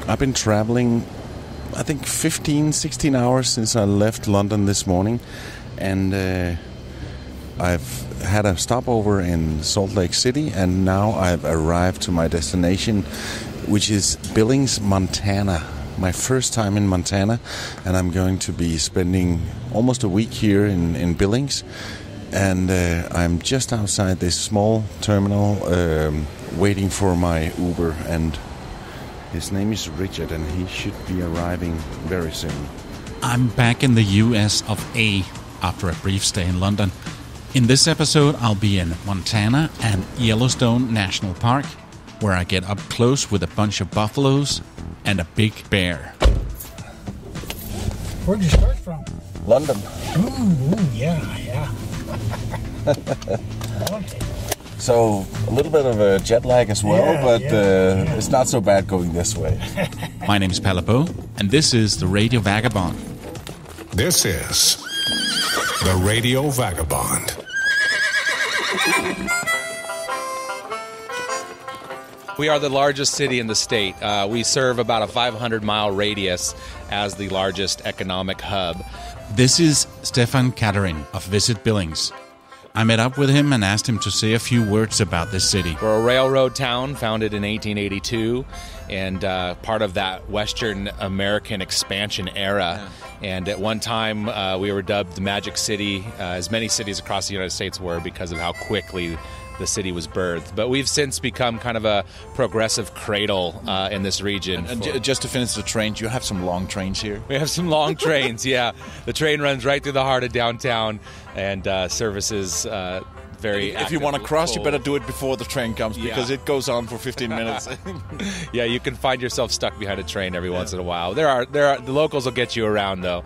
I've been traveling, I think 15, 16 hours since I left London this morning. And I've had a stopover in Salt Lake City, and now I've arrived to my destination, which is Billings, Montana. My first time in Montana, and I'm going to be spending almost a week here in Billings. And I'm just outside this small terminal waiting for my Uber, and his name is Richard, and he should be arriving very soon. I'm back in the US of A after a brief stay in London. In this episode, I'll be in Montana and Yellowstone National Park, where I get up close with a bunch of buffaloes and a big bear. Where'd you start from? London. Ooh, yeah. Okay. So, a little bit of a jet lag as well, but it's not so bad going this way. My name is Palle Bo, and this is the Radio Vagabond. This is the Radio Vagabond. We are the largest city in the state. We serve about a 500-mile radius as the largest economic hub. This is Stefan Cattarin of Visit Billings. I met up with him and asked him to say a few words about this city. We're a railroad town founded in 1882 and part of that Western American expansion era. Yeah. And at one time, we were dubbed the Magic City, as many cities across the United States were, because of how quickly the city was birthed. But we've since become kind of a progressive cradle in this region. And just to finish the trains, you have some long trains here? We have some long trains, yeah. The train runs right through the heart of downtown and services very If you want to cross, you better do it before the train comes, because it goes on for 15 minutes. Yeah, you can find yourself stuck behind a train every once in a while. There are the locals will get you around though.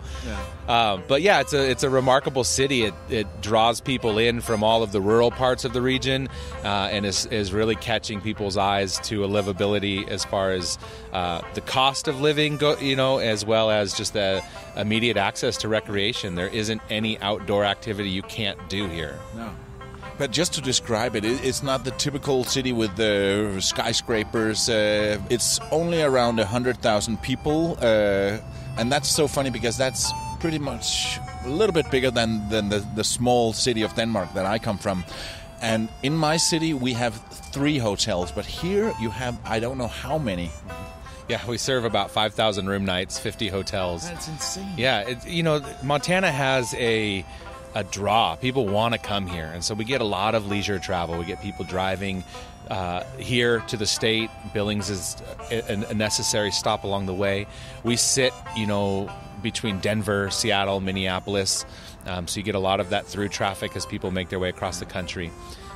Yeah. But yeah, it's a remarkable city. It draws people in from all of the rural parts of the region, and is really catching people's eyes to a livability as far as the cost of living as well as just the immediate access to recreation. There isn't any outdoor activity you can't do here. No. But just to describe it, it's not the typical city with the skyscrapers. It's only around 100,000 people, and that's so funny because that's pretty much a little bit bigger than the small city of Denmark that I come from. And in my city, we have 3 hotels, but here you have I don't know how many. Yeah, we serve about 5,000 room nights, 50 hotels. That's insane. Yeah, Montana has a draw. People want to come here, and so we get a lot of leisure travel. We get people driving here to the state. Billings is a necessary stop along the way. We sit, between Denver, Seattle, Minneapolis, so you get a lot of that through traffic as people make their way across the country.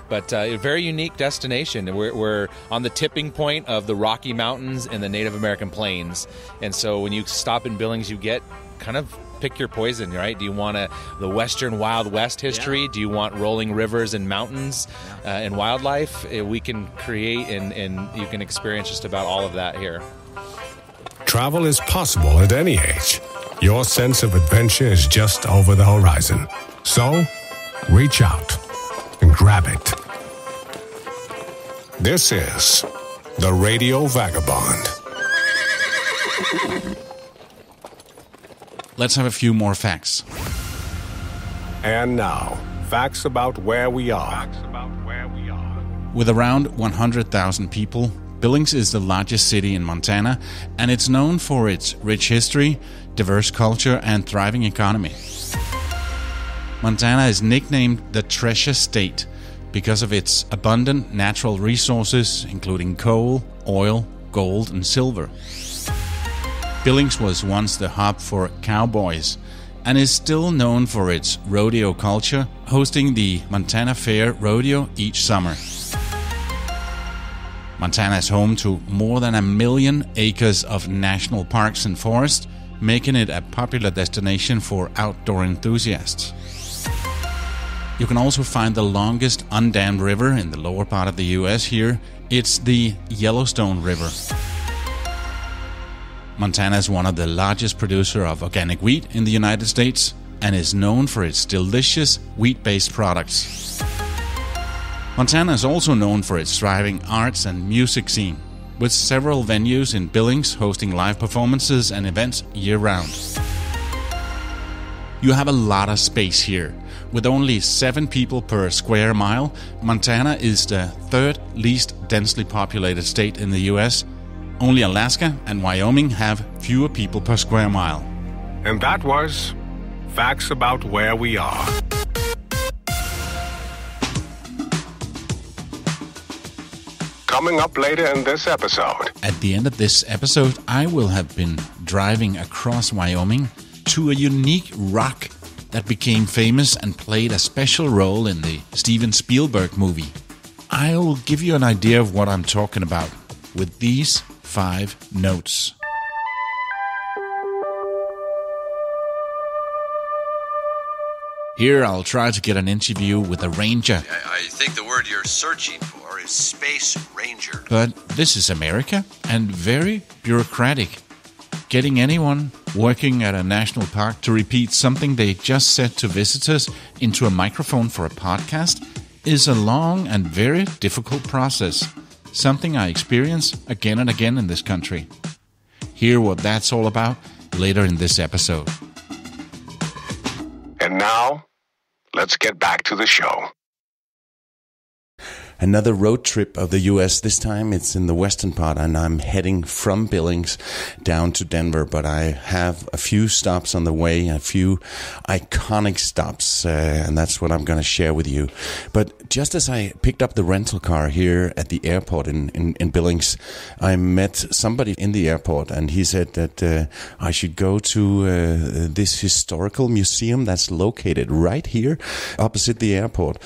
But a very unique destination. We're on the tipping point of the Rocky Mountains and the Native American Plains, and so when you stop in Billings, you get kind of pick your poison, right? Do you want the Western Wild West history? Yeah. Do you want rolling rivers and mountains and wildlife? We can create and you can experience just about all of that here. Travel is possible at any age. Your sense of adventure is just over the horizon. So, reach out and grab it. This is the Radio Vagabond. Let's have a few more facts. And now, facts about where we are. With around 100,000 people, Billings is the largest city in Montana, and it's known for its rich history, diverse culture, and thriving economy. Montana is nicknamed the Treasure State because of its abundant natural resources, including coal, oil, gold, and silver. Billings was once the hub for cowboys and is still known for its rodeo culture, hosting the Montana Fair Rodeo each summer. Montana is home to more than 1 million acres of national parks and forests, making it a popular destination for outdoor enthusiasts. You can also find the longest undammed river in the lower part of the US here. It's the Yellowstone River. Montana is one of the largest producers of organic wheat in the United States and is known for its delicious wheat-based products. Montana is also known for its thriving arts and music scene. with several venues in Billings hosting live performances and events year-round. You have a lot of space here. With only 7 people per square mile, Montana is the third least densely populated state in the U.S. Only Alaska and Wyoming have fewer people per square mile. And that was Facts About Where We Are. Coming up later in this episode. At the end of this episode, I will have been driving across Wyoming to a unique rock that became famous and played a special role in the Steven Spielberg movie. I'll give you an idea of what I'm talking about with these 5 notes. Here I'll try to get an interview with a ranger. I think the word you're searching for is space ranger. But this is America and very bureaucratic. Getting anyone working at a national park to repeat something they just said to visitors into a microphone for a podcast is a long and very difficult process, something I experience again and again in this country. Hear what that's all about later in this episode. And now, let's get back to the show. Another road trip of the U.S. This time it's in the western part, and I'm heading from Billings down to Denver. But I have a few stops on the way, a few iconic stops, and that's what I'm going to share with you. But just as I picked up the rental car here at the airport in Billings, I met somebody in the airport, and he said that I should go to this historical museum that's located right here opposite the airport.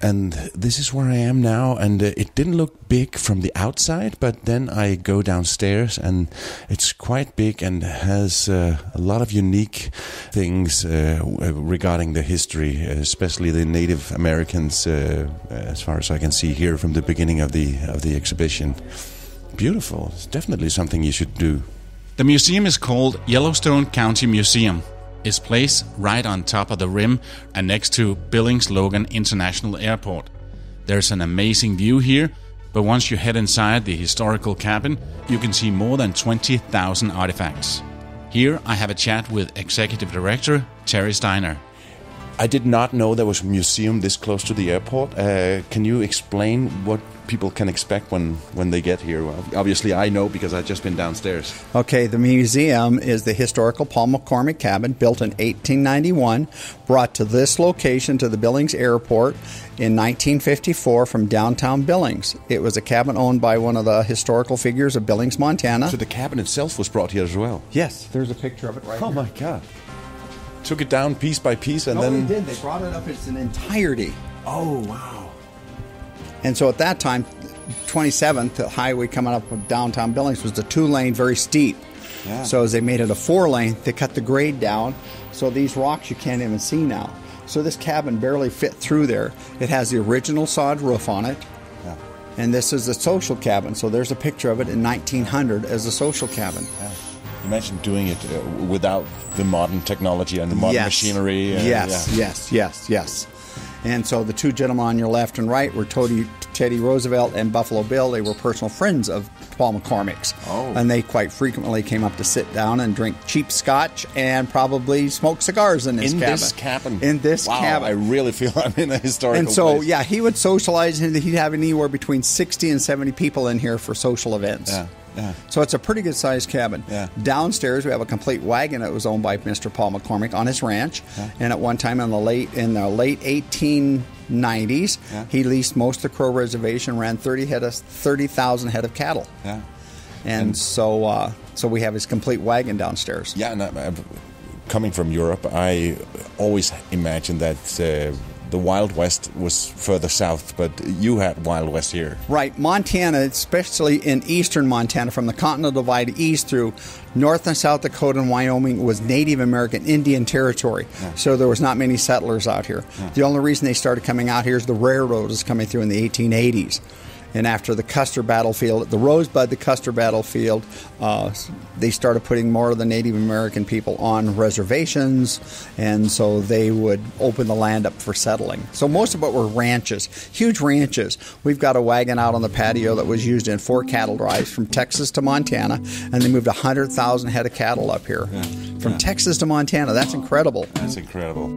And this is where I am now, and it didn't look big from the outside, but then I go downstairs, and it's quite big and has a lot of unique things regarding the history, especially the Native Americans, as far as I can see here from the beginning of the exhibition. Beautiful. It's definitely something you should do. The museum is called Yellowstone County Museum. It's placed right on top of the rim and next to Billings-Logan International Airport. There's an amazing view here, but once you head inside the historical cabin, you can see more than 20,000 artifacts. Here I have a chat with Executive Director Terry Steiner. I did not know there was a museum this close to the airport. Can you explain what people can expect when they get here? Well, obviously, I know because I've just been downstairs. Okay, the museum is the historical Paul McCormick cabin, built in 1891, brought to this location to the Billings Airport in 1954 from downtown Billings. It was a cabin owned by one of the historical figures of Billings, Montana. So the cabin itself was brought here as well? Yes, there's a picture of it right here. Oh, my God. Took it down piece by piece and then... No, they did. They brought it up in its entirety. Oh, wow. And so at that time, 27th, the highway coming up from downtown Billings was the 2-lane, very steep. Yeah. So as they made it a 4-lane, they cut the grade down. So these rocks you can't even see now. So this cabin barely fit through there. It has the original sod roof on it. Yeah. And this is the social cabin. So there's a picture of it in 1900 as a social cabin. Yeah. You mentioned doing it without the modern technology and the modern machinery. Yes. And so the 2 gentlemen on your left and right were Teddy Roosevelt and Buffalo Bill. They were personal friends of Paul McCormick's. Oh. And they quite frequently came up to sit down and drink cheap scotch and probably smoke cigars in this cabin. In this cabin. I really feel I'm in a historical And so, place. yeah, he would socialize, and he'd have anywhere between 60 and 70 people in here for social events. Yeah. Yeah. So it's a pretty good-sized cabin. Yeah. Downstairs, we have a complete wagon that was owned by Mr. Paul McCormick on his ranch. Yeah. And at one time in the late 1890s, he leased most of the Crow Reservation, ran 30,000 head of cattle. Yeah. And so we have his complete wagon downstairs. Yeah, and coming from Europe, I always imagined that the Wild West was further south, but you had Wild West here. Right. Montana, especially in eastern Montana, from the Continental Divide east through North and South Dakota and Wyoming, was Native American Indian territory. Yeah. So there was not many settlers out here. Yeah. The only reason they started coming out here is the railroad was coming through in the 1880s. And after the Custer battlefield, the Rosebud, the Custer battlefield, they started putting more of the Native American people on reservations, and so they would open the land up for settling. So most of it were ranches, huge ranches. We've got a wagon out on the patio that was used in 4 cattle drives from Texas to Montana, and they moved 100,000 head of cattle up here. From Texas to Montana. That's incredible. That's incredible.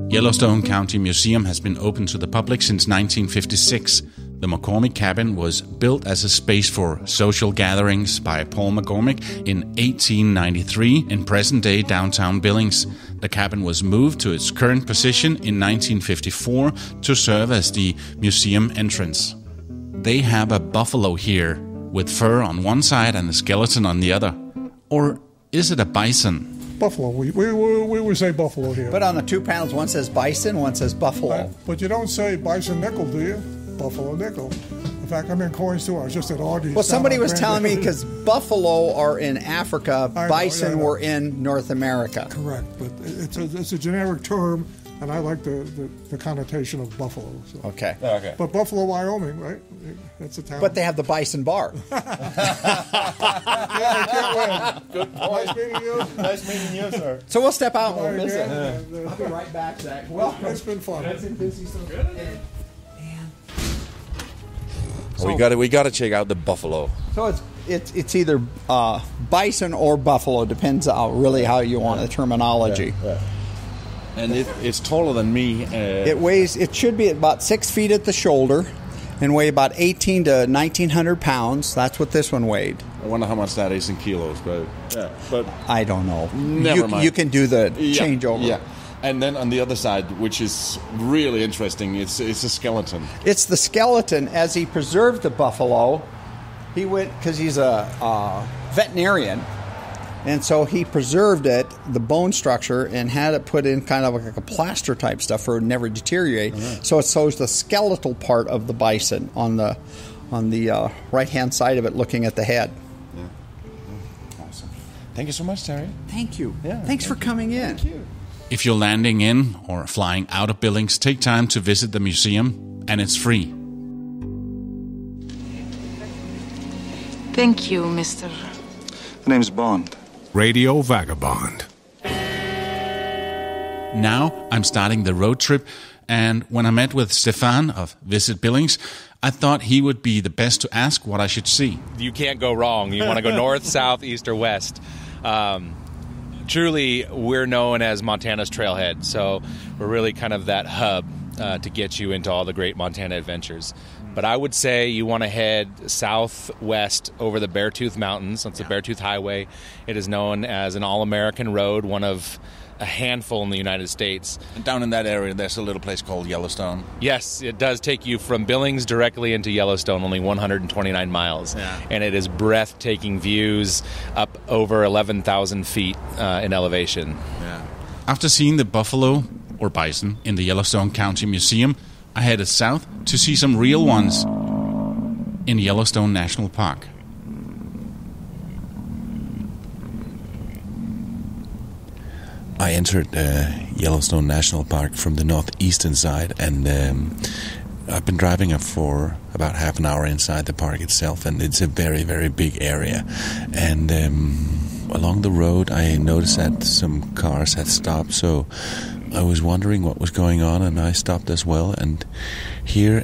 Yellowstone County Museum has been open to the public since 1956. The McCormick Cabin was built as a space for social gatherings by Paul McCormick in 1893 in present-day downtown Billings. The cabin was moved to its current position in 1954 to serve as the museum entrance. They have a buffalo here, with fur on one side and a skeleton on the other. Or is it a bison? Buffalo. We would say buffalo here. But on the 2 panels, one says bison, one says buffalo. But you don't say bison nickel, do you? Buffalo nickel. In fact, I'm in coins too. I was just at Augie's. Well, somebody was telling me because buffalo are in Africa, bison were in North America. Correct, but it's a generic term, and I like the connotation of buffalo. So. Okay. But Buffalo, Wyoming, right? That's a town. But they have the bison bar. Yeah, I can't win. Good point. Nice meeting you. Nice meeting you, sir. So we'll step out and we'll Right, visit. yeah. I'll be right back, Zach. Well, It's been fun. We got to check out the buffalo. So it's either bison or buffalo, depends on really how you want the terminology. Yeah. And it's taller than me. It should be about 6 feet at the shoulder and weigh about 18 to 1,900 pounds. That's what this one weighed. I wonder how much that is in kilos, but I don't know. Never mind. You can do the changeover. Yeah. And then on the other side, which is really interesting, it's a skeleton. It's the skeleton. As he preserved the buffalo, he went, because he's a veterinarian, and so he preserved it, the bone structure, and had it put in kind of like a plaster type stuff for it would never deteriorate. So it shows the skeletal part of the bison on the right hand side of it, looking at the head. Yeah. Awesome. Thank you so much, Terry. Thank you. Yeah, Thanks for coming in. Thank you. If you're landing in or flying out of Billings, take time to visit the museum, and it's free. Thank you, Mr. The name's Bond. Radio Vagabond. Now I'm starting the road trip, and when I met with Stefan of Visit Billings, I thought he would be the best to ask what I should see. You can't go wrong. You want to go north, south, east, or west. Truly, we're known as Montana's trailhead, so we're really kind of that hub to get you into all the great Montana adventures. But I would say you want to head southwest over the Beartooth Mountains. That's the Beartooth Highway. It is known as an all-American road, one of a handful in the United States. And down in that area, there's a little place called Yellowstone. Yes, it does take you from Billings directly into Yellowstone, only 129 miles. Yeah. And it is breathtaking views up over 11,000 feet in elevation. Yeah. After seeing the buffalo, or bison, in the Yellowstone County Museum, I headed south to see some real ones in Yellowstone National Park. I entered Yellowstone National Park from the northeastern side, and I've been driving up for about half an hour inside the park itself, and it's a very, very big area. And along the road, I noticed that some cars had stopped, so I was wondering what was going on, and I stopped as well. And here,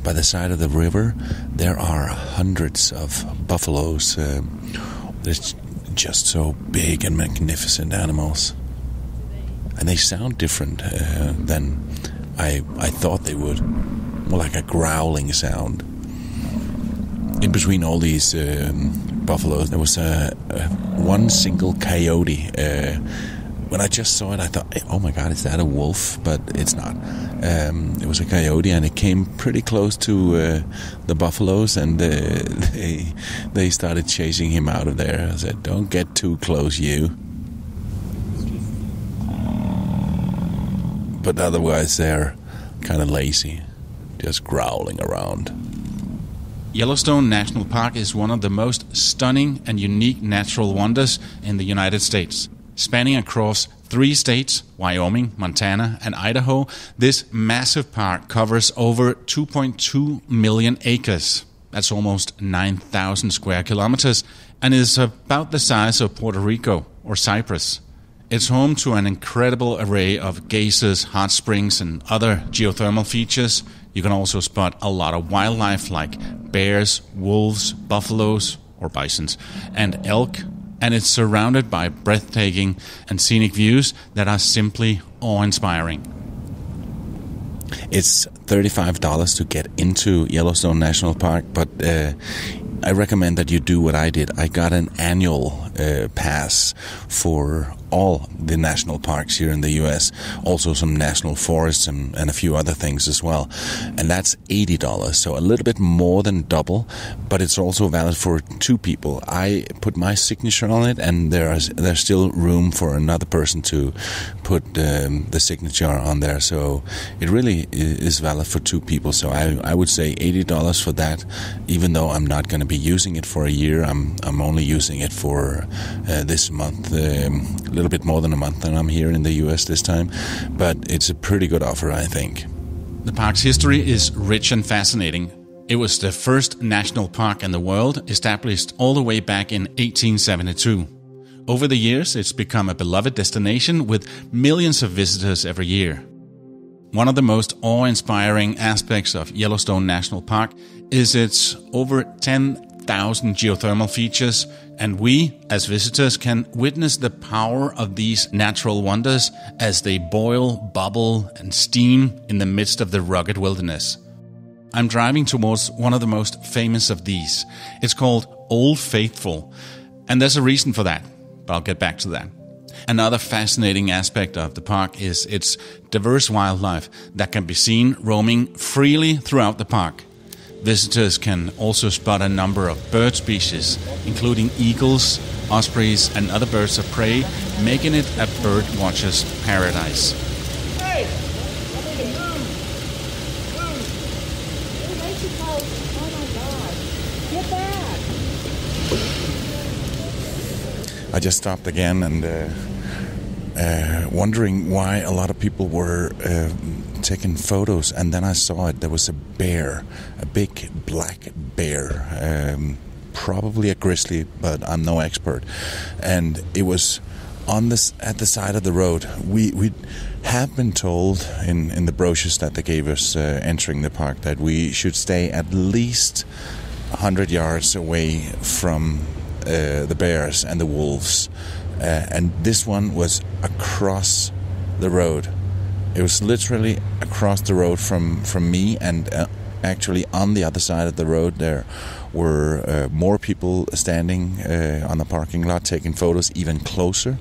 by the side of the river, there are hundreds of buffaloes. There's just so big and magnificent animals, and they sound different than I thought they would. More like a growling sound. In between all these buffaloes, there was one single coyote. When I just saw it, I thought, oh my God, is that a wolf? But it's not. It was a coyote, and it came pretty close to the buffaloes, and they started chasing him out of there. I said, don't get too close, you. But otherwise, they're kind of lazy, just growling around. Yellowstone National Park is one of the most stunning and unique natural wonders in the United States. Spanning across 3 states, Wyoming, Montana, and Idaho, this massive park covers over 2.2 million acres. That's almost 9,000 square kilometers, and is about the size of Puerto Rico or Cyprus. It's home to an incredible array of geysers, hot springs, and other geothermal features. You can also spot a lot of wildlife like bears, wolves, buffaloes, or bisons, and elk. And it's surrounded by breathtaking and scenic views that are simply awe-inspiring. It's $35 to get into Yellowstone National Park, but I recommend that you do what I did. I got an annual pass for all the national parks here in the U.S., also some national forests and a few other things as well. And that's $80, so a little bit more than double, but it's also valid for 2 people. I put my signature on it, and there's still room for another person to put the signature on there, so it really is valid for 2 people. So I would say $80 for that, even though I'm not going to be using it for a year. I'm only using it for this month, a little bit more than a month, and I'm here in the US this time, but it's a pretty good offer, I think. The park's history is rich and fascinating. It was the first national park in the world, established all the way back in 1872. Over the years, it's become a beloved destination with millions of visitors every year. One of the most awe-inspiring aspects of Yellowstone National Park is its over 10,000 geothermal features, and we, as visitors, can witness the power of these natural wonders as they boil, bubble, and steam in the midst of the rugged wilderness. I'm driving towards one of the most famous of these. It's called Old Faithful, and there's a reason for that, but I'll get back to that. Another fascinating aspect of the park is its diverse wildlife that can be seen roaming freely throughout the park. Visitors can also spot a number of bird species, including eagles, ospreys, and other birds of prey, making it a bird watcher's paradise. Hey! I need to move! Move! Where did you go? Oh my God! Get back! I just stopped again and wondering why a lot of people were taking photos, and then I saw it. There was a bear, a big black bear, probably a grizzly, but I'm no expert. And it was at the side of the road. We have been told in the brochures that they gave us entering the park that we should stay at least 100 yards away from the bears and the wolves. And this one was across the road. It was literally across the road from me, and actually on the other side of the road there were more people standing on the parking lot taking photos even closer.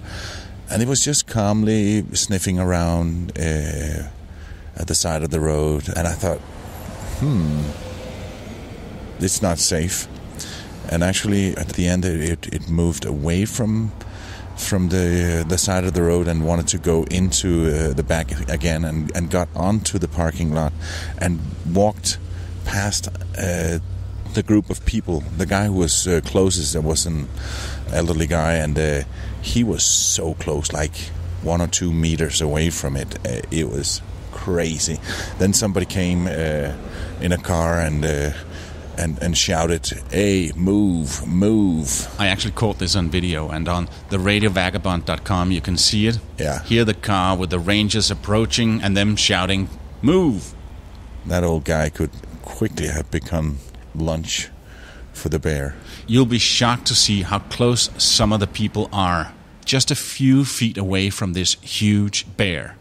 And it was just calmly sniffing around at the side of the road. And I thought, it's not safe. And actually at the end it moved away from the side of the road and wanted to go into the back again, and got onto the parking lot and walked past the group of people. The guy who was closest, there was an elderly guy, and he was so close, like 1 or 2 meters away from it. It was crazy. Then somebody came in a car and shouted, "Hey, move, move." I actually caught this on video, and on the radiovagabond.com you can see it. Yeah. Hear the car with the rangers approaching and them shouting, "Move!" That old guy could quickly have become lunch for the bear. You'll be shocked to see how close some of the people are, just a few feet away from this huge bear.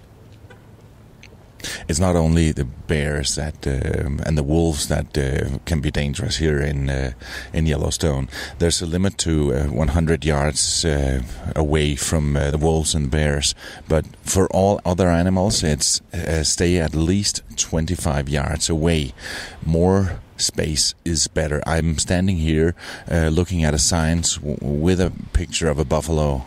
It's not only the bears that and the wolves that can be dangerous here in Yellowstone. There's a limit to 100 yards away from the wolves and bears, but for all other animals, it's stay at least 25 yards away. More space is better. I'm standing here looking at a sign with a picture of a buffalo.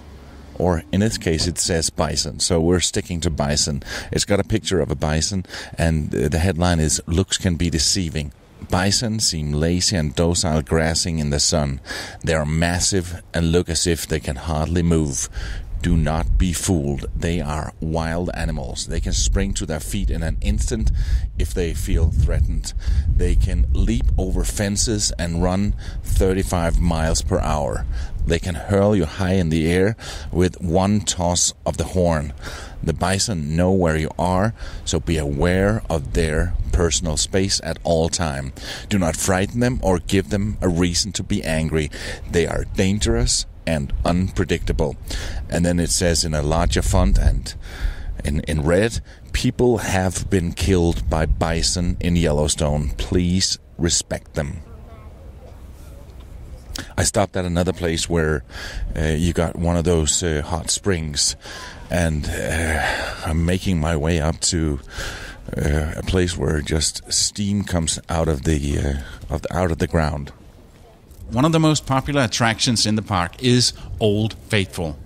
Or in this case it says bison, so we're sticking to bison. It's got a picture of a bison, and the headline is "Looks can be deceiving. Bison seem lazy and docile grassing in the sun. They are massive and look as if they can hardly move. Do not be fooled. They are wild animals. They can spring to their feet in an instant if they feel threatened. They can leap over fences and run 35 miles per hour. They can hurl you high in the air with one toss of the horn. The bison know where you are, so be aware of their personal space at all time. Do not frighten them or give them a reason to be angry. They are dangerous and unpredictable. And then it says in a larger font and in red, people have been killed by bison in Yellowstone. Please respect them. I stopped at another place where you got one of those hot springs, and I'm making my way up to a place where just steam comes out of the ground. One of the most popular attractions in the park is Old Faithful,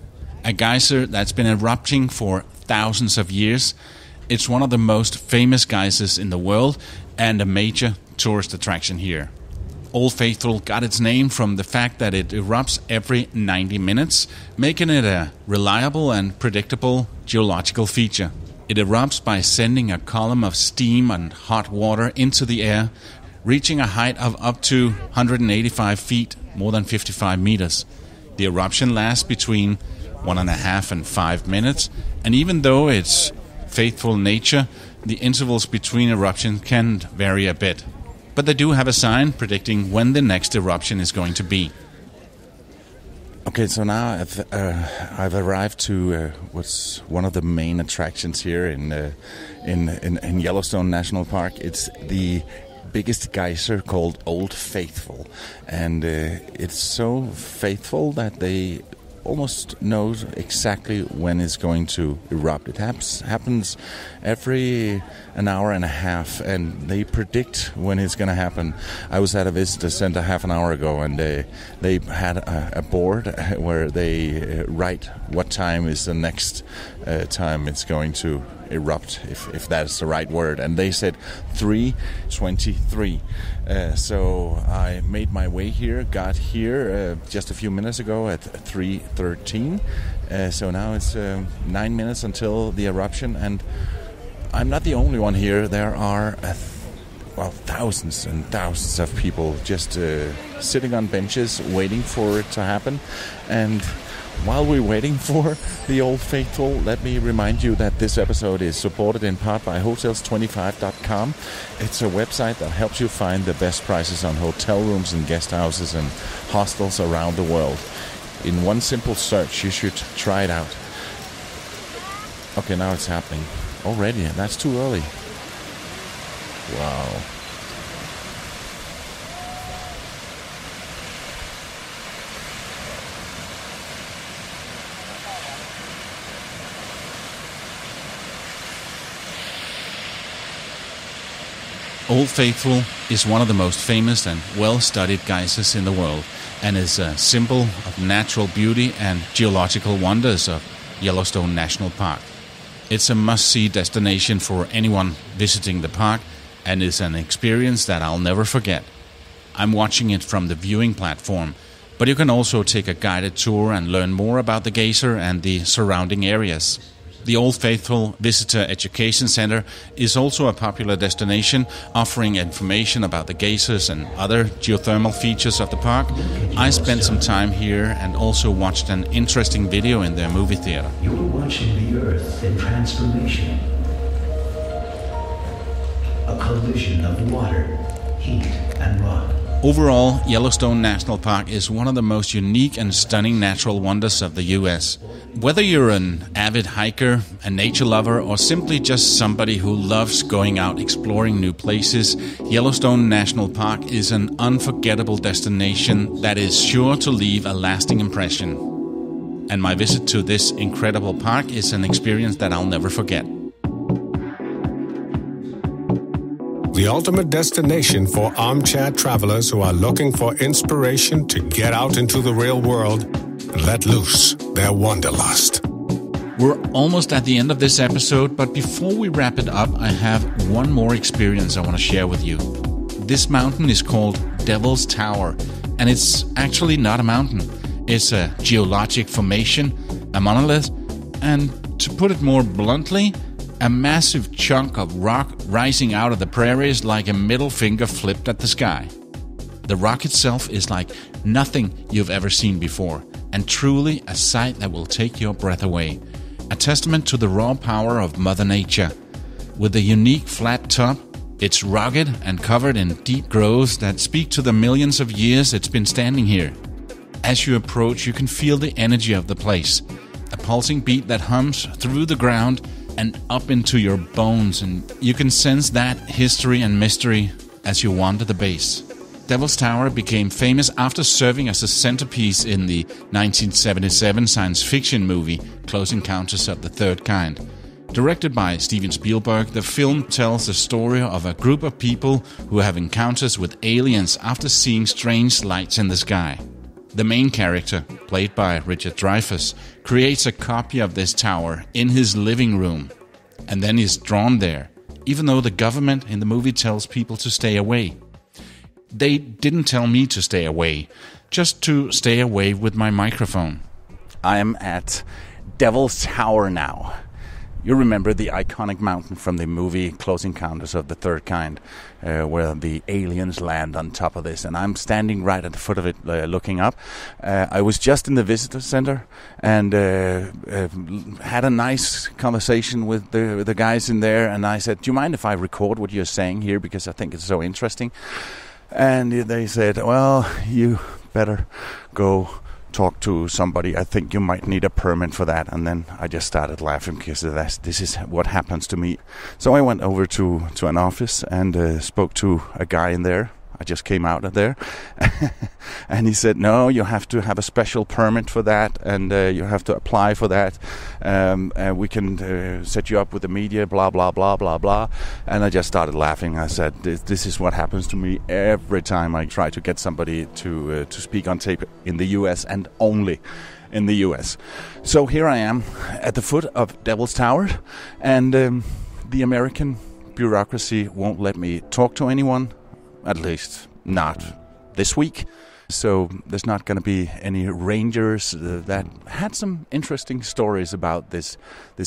a geyser that's been erupting for thousands of years. It's one of the most famous geysers in the world and a major tourist attraction here. Old Faithful got its name from the fact that it erupts every 90 minutes, making it a reliable and predictable geological feature. It erupts by sending a column of steam and hot water into the air, reaching a height of up to 185 feet, more than 55 meters. The eruption lasts between 1.5 and 5 minutes, and even though it's faithful nature, the intervals between eruptions can vary a bit. But they do have a sign predicting when the next eruption is going to be. Okay, so now I've arrived to what's one of the main attractions here in Yellowstone National Park. It's the biggest geyser called Old Faithful, and it's so faithful that they almost know exactly when it's going to erupt. It happens every an hour and a half, and they predict when it's going to happen. I was at a visitor center half an hour ago, and they had a board where they write what time is the next time it's going to erupt, if that's the right word, and they said 3:23. So I made my way here, got here just a few minutes ago at 3:13. So now it's 9 minutes until the eruption, and I'm not the only one here. There are thousands and thousands of people just sitting on benches waiting for it to happen. And while we're waiting for the Old Faithful, let me remind you that this episode is supported in part by Hotels25.com. It's a website that helps you find the best prices on hotel rooms and guest houses and hostels around the world. In one simple search, you should try it out. Okay, now it's happening. Already, that's too early. Wow. Old Faithful is one of the most famous and well-studied geysers in the world, and is a symbol of natural beauty and geological wonders of Yellowstone National Park. It's a must-see destination for anyone visiting the park, and is an experience that I'll never forget. I'm watching it from the viewing platform, but you can also take a guided tour and learn more about the geyser and the surrounding areas. The Old Faithful Visitor Education Center is also a popular destination, offering information about the geysers and other geothermal features of the park. I spent some time here and also watched an interesting video in their movie theater. You're watching the Earth in transformation. A collision of water, heat, and rock. Overall, Yellowstone National Park is one of the most unique and stunning natural wonders of the U.S. Whether you're an avid hiker, a nature lover, or simply just somebody who loves going out exploring new places, Yellowstone National Park is an unforgettable destination that is sure to leave a lasting impression. And my visit to this incredible park is an experience that I'll never forget. The ultimate destination for armchair travelers who are looking for inspiration to get out into the real world and let loose their wanderlust. We're almost at the end of this episode, but before we wrap it up, I have one more experience I want to share with you. This mountain is called Devil's Tower, and it's actually not a mountain. It's a geologic formation, a monolith, and to put it more bluntly, a massive chunk of rock rising out of the prairies like a middle finger flipped at the sky. The rock itself is like nothing you've ever seen before, and truly a sight that will take your breath away. A testament to the raw power of Mother Nature. With a unique flat top, it's rugged and covered in deep growths that speak to the millions of years it's been standing here. As you approach, you can feel the energy of the place. A pulsing beat that hums through the ground and up into your bones, and you can sense that history and mystery as you wander the base. Devil's Tower became famous after serving as a centerpiece in the 1977 science fiction movie Close Encounters of the Third Kind. Directed by Steven Spielberg, the film tells the story of a group of people who have encounters with aliens after seeing strange lights in the sky. The main character, played by Richard Dreyfuss, creates a copy of this tower in his living room, and then is drawn there, even though the government in the movie tells people to stay away. They didn't tell me to stay away, just to stay away with my microphone. I am at Devil's Tower now. You remember the iconic mountain from the movie Close Encounters of the Third Kind, where the aliens land on top of this, and I'm standing right at the foot of it, looking up. I was just in the visitor center and had a nice conversation with the guys in there, and I said, "Do you mind if I record what you're saying here, because I think it's so interesting?" And they said, "Well, you better go talk to somebody. I think you might need a permit for that." And then I just started laughing, because this is what happens to me. So I went over to an office and spoke to a guy in there. I just came out of there. And he said, "No, you have to have a special permit for that, and you have to apply for that. And we can set you up with the media, blah, blah, blah, blah, blah." And I just started laughing. I said, this is what happens to me every time I try to get somebody to speak on tape in the U.S., and only in the U.S. So here I am at the foot of Devil's Tower, and the American bureaucracy won't let me talk to anyone. At least not this week. So there's not going to be any rangers that had some interesting stories about this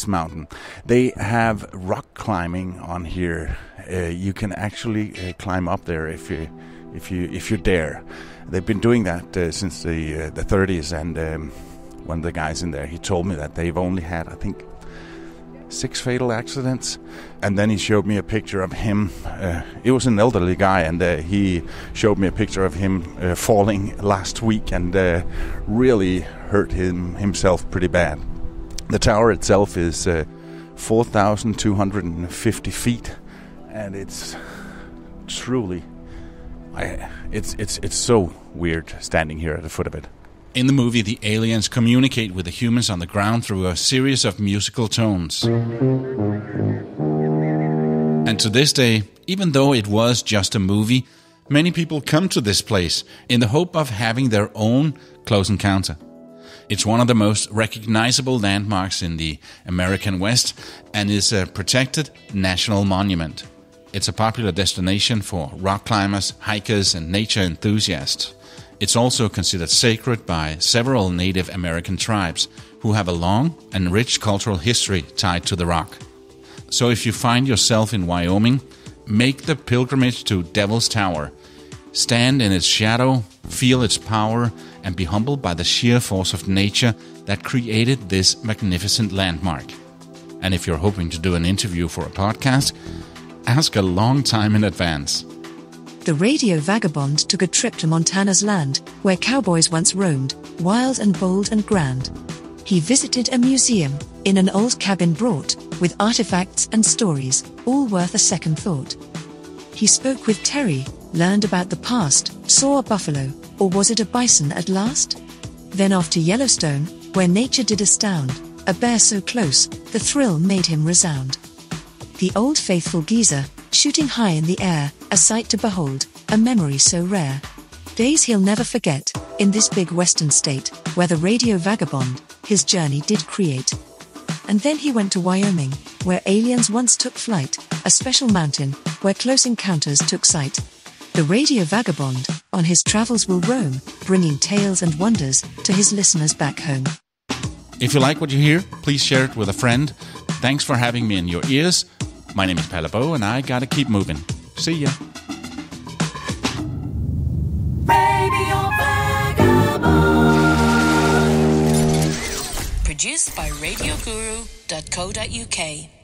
mountain. They have rock climbing on here. You can actually climb up there if you dare. They've been doing that since the 30s, and one of the guys in there, he told me that they've only had, I think, 6 fatal accidents. And then he showed me a picture of him. It was an elderly guy, and he showed me a picture of him falling last week, and really hurt himself pretty bad. The tower itself is 4,250 feet, and it's truly, it's so weird standing here at the foot of it. In the movie, the aliens communicate with the humans on the ground through a series of musical tones. And to this day, even though it was just a movie, many people come to this place in the hope of having their own close encounter. It's one of the most recognizable landmarks in the American West and is a protected national monument. It's a popular destination for rock climbers, hikers, and nature enthusiasts. It's also considered sacred by several Native American tribes who have a long and rich cultural history tied to the rock. So if you find yourself in Wyoming, make the pilgrimage to Devil's Tower. Stand in its shadow, feel its power, and be humbled by the sheer force of nature that created this magnificent landmark. And if you're hoping to do an interview for a podcast, ask a long time in advance. The radio vagabond took a trip to Montana's land, where cowboys once roamed, wild and bold and grand. He visited a museum, in an old cabin brought, with artifacts and stories, all worth a second thought. He spoke with Terry, learned about the past, saw a buffalo, or was it a bison at last? Then off to Yellowstone, where nature did astound, a bear so close, the thrill made him resound. The old faithful geezer, shooting high in the air, a sight to behold, a memory so rare. Days he'll never forget, in this big western state, where the radio vagabond, his journey did create. And then he went to Wyoming, where aliens once took flight, a special mountain, where close encounters took sight. The radio vagabond, on his travels will roam, bringing tales and wonders to his listeners back home. If you like what you hear, please share it with a friend. Thanks for having me in your ears. My name is Palle Bo, and I gotta keep moving. See ya. Produced by RadioGuru.co.uk.